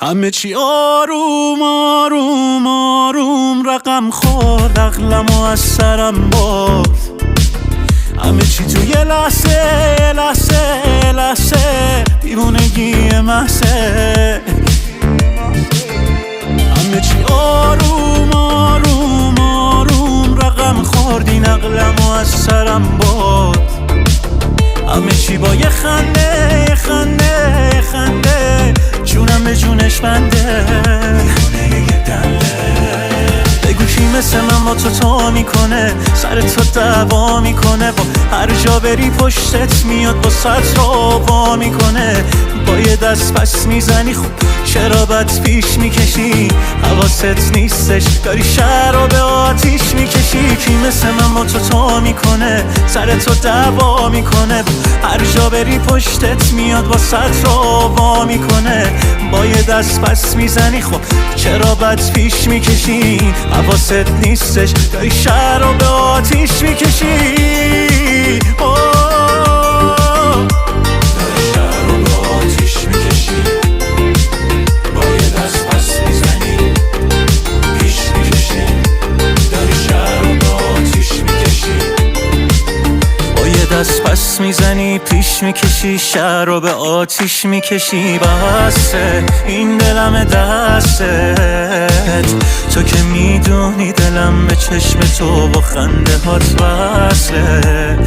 همه چی آروم آروم آروم رقم خورد، عقلمو از سرم برد. همه چی تو یه لحظه دیوونگی محضه. همه چی آروم آروم آروم رقم خورد، این عقلمو از سرم برد. همه چی با یه خنده جونم به جونش بنده. بگو کی مثل من با تو میکنه، سر تو دعوا میکنه، با هر جا بری پشتت میاد با سطر وا میکنه. با یه دست پس میزنی خب چرا بد پیش میکشی؟ حواست نیستش داری شهر رو به آتیش میکشی. کی مثل من با تو میکنه، سر تو دعوا میکنه، هر جا بری پشتت میاد با سطر وا میکنه. با یه دست پس میزنی خب چرا بد پیش میکشی؟ حواست نیستش داری شهر رو به آتیش میکشی. دست پس میزنی پیش میکشی، شهر رو به آتیش میکشی. بسه این دلم دستت، تو که میدونی دلم به چشم تو با خنده هات وصله.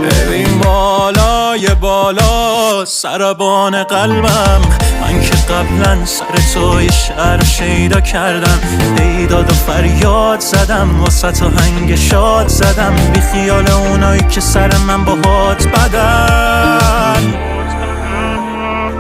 ببین بالای بالا سربان قلبم، من که قبلا سر تو یه شعر شیدا کردم، بیداد و فریاد زدم، واسه تو هنگ شاد زدم، بی خیال اونایی که سر من با هات بدن.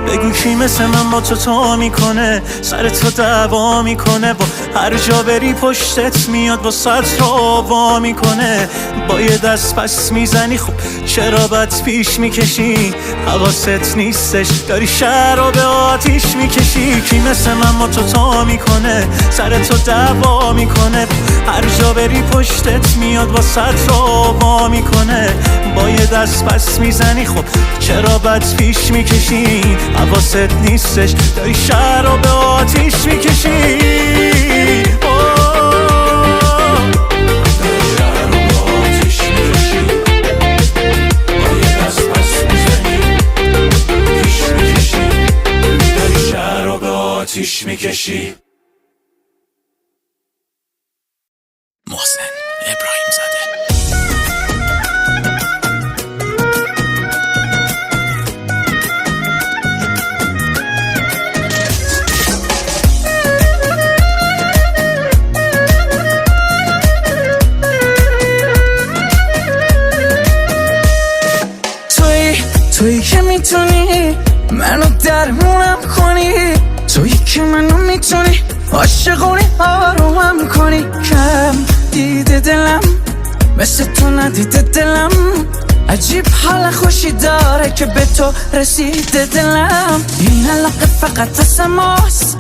بگو کی مثل من با تو میکنه، سر تو دعوا میکنه، با هر جا بری پشتت میاد با سطر وا میکنه. با یه دست پس میزنی خب چرا بد پیش میکشی؟ حواست نیستش داری شهر رو به آتیش میکشی. کی مثل من با تو میکنه، سر تو دعوا میکنه، هر جا بری پشتت میاد با سطر وا میکنه. با یه دست پس میزنی خب چرا بد پیش میکشی؟ حواست نیستش داری شهر رو به آتیش میکشی. آتیش میکشی. محسن ابراهیم زاده. تویی که میتونی منو درمونم کنی، تویی که منو میتونی عاشقونی آرومم کنی. کم دیده دلم مثل تو ندیده دلم، عجیب حال خوشی داره که به تو رسیده دلم. این علاقه فقط از ماست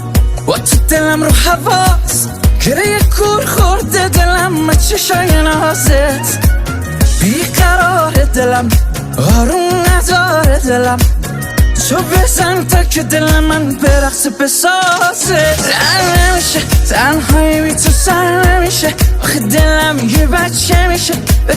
و تو دلم رو حواس، گره کور خورده دلم به چشای نازت. بیقرار دلم آروم نداره دلم، تو بزن تا که دل من برقص بسازه. نمیشه تنهایی بی تو سر نمیشه، آخه دلم یه بچه میشه.